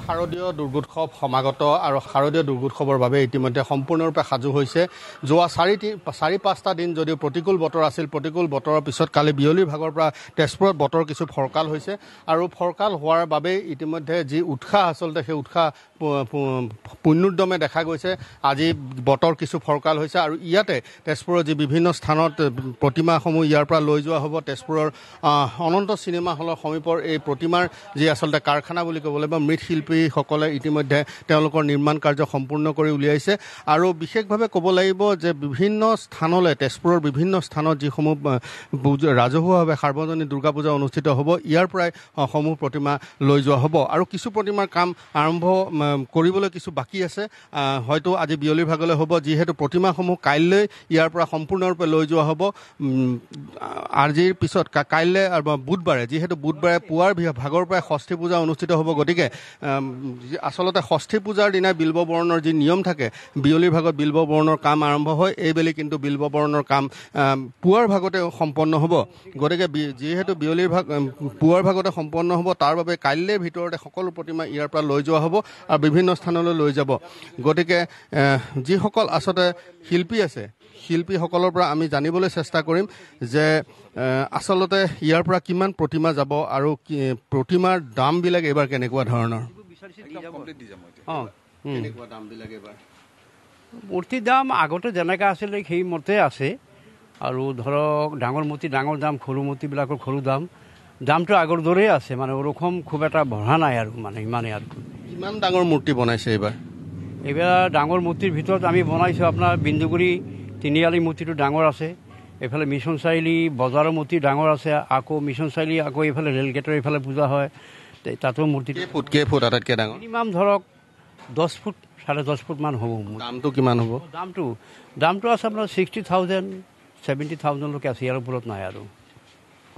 শাৰদীয় দুৰ্গোৎসৱ সমাগত আৰু শাৰদীয় দুৰ্গোৎসৱৰ বাবে ইতিমধ্যে সম্পূৰ্ণৰূপে সাজু হৈছে। যোৱা 4-5টা দিন যদিও প্ৰতিকূল বতৰ আছিল, প্ৰতিকূল বতৰৰ পিছত কালি বিয়লিৰ ভাগৰ পৰা তেজপুৰত বতৰ কিছু ফৰকাল হৈছে আৰু ফৰকাল হোৱাৰ বাবে ইতিমধ্যে যি উৎসাহ আচলতে সেই উৎসাহ পূৰ্ণোদ্যমে দেখা গৈছে। আজি বতৰ কিছু ফৰকাল হৈছে আৰু ইয়াতে তেজপুৰৰ যি বিভিন্ন স্থানত প্ৰতিমাসমূহ ইয়াৰ পৰা লৈ যোৱা হ'ব। তেজপুৰৰ অনন্ত চিনেমা হলৰ সমীপৰ এই প্ৰতিমাৰ যি আচলতে কাৰখানা বুলি ক'ব লাগিব, মৃৎশিল্পীসকলে ইতিমধ্যে তেওঁলোকৰ নিৰ্মাণ কাৰ্য সম্পূৰ্ণ কৰি উলিয়াইছে আৰু বিশেষভাৱে ক'ব লাগিব যে বিভিন্ন স্থানলৈ তেজপুৰৰ বিভিন্ন স্থানত যিসমূহ ৰাজহুৱাভাৱে সাৰ্বজনীন দুৰ্গা পূজা অনুষ্ঠিত হ'ব, ইয়াৰ পৰাই সমূহ প্ৰতিমা লৈ যোৱা হ'ব আৰু কিছু প্ৰতিমাৰ কাম আৰম্ভ কৰিবলৈ কিছু বাকী আছে। হয়তো আজি বিয়লিৰ ভাগলৈ হ'ব, যিহেতু প্ৰতিমাসমূহ কাইলৈ ইয়াৰ পৰা সম্পূৰ্ণৰূপে লৈ যোৱা হ'ব। আজিৰ পিছত কাইলৈ বুধবাৰে, যিহেতু বুধবাৰে পুৱাৰ ভাগৰ পৰাই ষষ্ঠী পূজা অনুষ্ঠিত হ'ব, গতিকে আচলতে ষষ্ঠী পূজাৰ দিনাই বিল্ব বৰণৰ যি নিয়ম থাকে, বিয়লিৰ ভাগত বিল্ব বৰণৰ কাম আৰম্ভ হয়। এইবেলি কিন্তু বিল্ব বৰণৰ কাম পুৱাৰ ভাগতে সম্পন্ন হ'ব। গতিকে যিহেতু বিয়লিৰ পুৱাৰ ভাগতে সম্পন্ন হ'ব, তাৰ বাবে কাইলৈৰ ভিতৰতে সকলো প্ৰতিমা ইয়াৰ পৰা লৈ যোৱা হ'ব আৰু বিভিন্ন স্থানলৈ লৈ যাব। গতিকে যিসকল আচলতে শিল্পী আছে, শিল্পীসকলৰ পৰা আমি জানিবলৈ চেষ্টা কৰিম যে আচলতে ইয়াৰ পৰা কিমান প্ৰতিমা যাব আৰু প্ৰতিমাৰ দামবিলাক এইবাৰ কেনেকুৱা ধৰণৰ। মূৰ্তিৰ দাম আগতে যেনেকৈ আছিলে সেই মতে আছে আৰু ধৰক ডাঙৰ মূৰ্তি ডাঙৰ দাম, সৰু মূৰ্তিবিলাকৰ সৰু দামটো আগৰ দৰেই আছে, মানে ওৰকম খুব এটা বঢ়া নাই আৰু মানে ইমানেই আৰু। কিমান ডাঙৰ মূৰ্তি বনাইছে এইবাৰ? এইবাৰ ডাঙৰ মূৰ্তিৰ ভিতৰত আমি বনাইছোঁ আপোনাৰ বিন্দুগুৰি তিনিআলি মূৰ্তিটো ডাঙৰ আছে, এইফালে মিছন চাৰিআলি বজাৰৰ মূৰ্তি ডাঙৰ আছে, আকৌ মিছন চাৰিআলি আকৌ এইফালে ৰেলগেটৰ এইফালে পূজা হয়, তাতো মূৰ্তি কেইফুট আটাইতকৈ ডাঙৰ? মিনিমাম ধৰক 10 ফুট 10.5 ফুটমান হ'ব। দামটো কিমান হ'ব? দামটো আছে আপোনাৰ 60,000 70,000লৈকে আছে, ইয়াৰ ওপৰত নাই আৰু।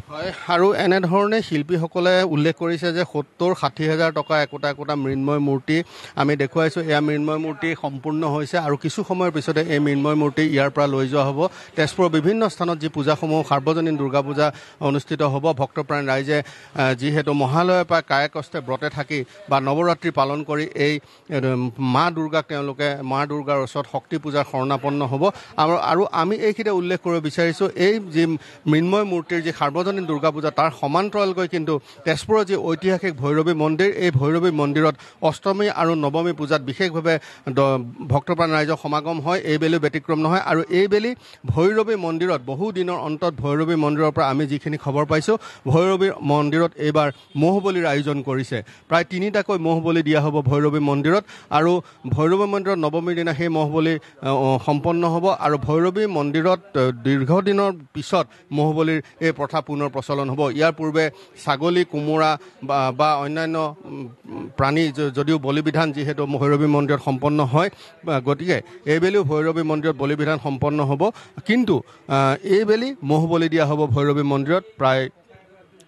হয়, আৰু এনেধৰণে শিল্পীসকলে উল্লেখ কৰিছে যে 70-60 হাজাৰ টকা একোটা মৃন্ময় মূৰ্তি আমি দেখুৱাইছোঁ। এয়া মৃন্ময় মূৰ্তি সম্পূৰ্ণ হৈছে আৰু কিছু সময়ৰ পিছতে এই মৃন্ময় মূৰ্তি ইয়াৰ পৰা লৈ যোৱা হ'ব। তেজপুৰৰ বিভিন্ন স্থানত যি পূজাসমূহ সাৰ্বজনীন দুৰ্গা পূজা অনুষ্ঠিত হ'ব, ভক্তপ্ৰাণ ৰাইজে যিহেতু মহালয়ৰ পৰা কায়ে কষ্টে ব্ৰতে থাকি বা নৱৰাত্ৰি পালন কৰি এই মা দুৰ্গাক তেওঁলোকে মা দুৰ্গাৰ ওচৰত শক্তি পূজাৰ শৰণাপন্ন হ'ব। আৰু আমি এইখিনিতে উল্লেখ কৰিব বিচাৰিছোঁ, এই যি মৃন্ময় মূৰ্তিৰ যি সাৰ্বজনীন দুৰ্গা পূজা, তাৰ সমান্তৰালকৈ কিন্তু তেজপুৰৰ যি ঐতিহাসিক ভৈৰৱী মন্দিৰ, এই ভৈৰৱী মন্দিৰত অষ্টমী আৰু নৱমী পূজাত বিশেষভাৱে ভক্তপ্ৰাণ ৰাইজৰ সমাগম হয়। এইবেলিও ব্যতিক্ৰম নহয় আৰু এইবেলি ভৈৰৱী মন্দিৰত বহু দিনৰ অন্তত ভৈৰৱী মন্দিৰৰ পৰা আমি যিখিনি খবৰ পাইছোঁ, ভৈৰৱী মন্দিৰত এইবাৰ ম'হ বলিৰ আয়োজন কৰিছে। প্ৰায় 3টাকৈ ম'হ বলি দিয়া হ'ব ভৈৰৱী মন্দিৰত আৰু ভৈৰৱী মন্দিৰত নৱমীৰ দিনা সেই ম'হ বলি সম্পন্ন হ'ব আৰু ভৈৰৱী মন্দিৰত দীৰ্ঘদিনৰ পিছত ম'হ বলিৰ এই প্ৰথা পুনৰ প্ৰচলন হ'ব। ইয়াৰ পূৰ্বে ছাগলী, কোমোৰা বা অন্যান্য প্ৰাণী যদিও বলিবিধান যিহেতু ভৈৰৱী মন্দিৰত সম্পন্ন হয়, গতিকে এইবেলিও ভৈৰৱী মন্দিৰত বলিবিধান সম্পন্ন হ'ব। কিন্তু এইবেলি ম'হ বলি দিয়া হ'ব ভৈৰৱী মন্দিৰত। প্ৰায়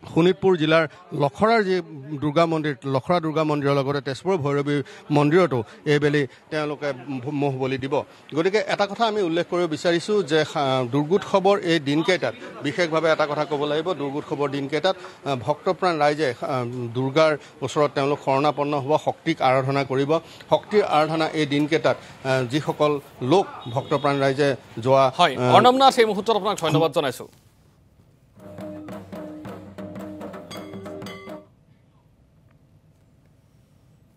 শোণিতপুৰ জিলাৰ লখৰাৰ যি দুৰ্গা মন্দিৰ, লখৰা দুৰ্গা মন্দিৰৰ লগতে তেজপুৰ ভৈৰৱী মন্দিৰতো এইবেলি তেওঁলোকে ম'হ বলি দিব। গতিকে এটা কথা আমি উল্লেখ কৰিব বিচাৰিছোঁ যে দুৰ্গোৎসৱৰ এই দিনকেইটাত বিশেষভাৱে এটা কথা ক'ব লাগিব, দুৰ্গোৎসৱৰ দিনকেইটাত ভক্তপ্ৰাণ ৰাইজে দুৰ্গাৰ ওচৰত তেওঁলোক শৰণাপন্ন হ'ব, শক্তিক আৰাধনা কৰিব। শক্তিৰ আৰাধনা এই দিনকেইটাত যিসকল লোক ভক্তপ্ৰাণ ৰাইজে যোৱা অৰ্ণৱ নাথ, এই মুহূৰ্তত আপোনাক ধন্যবাদ জনাইছোঁ।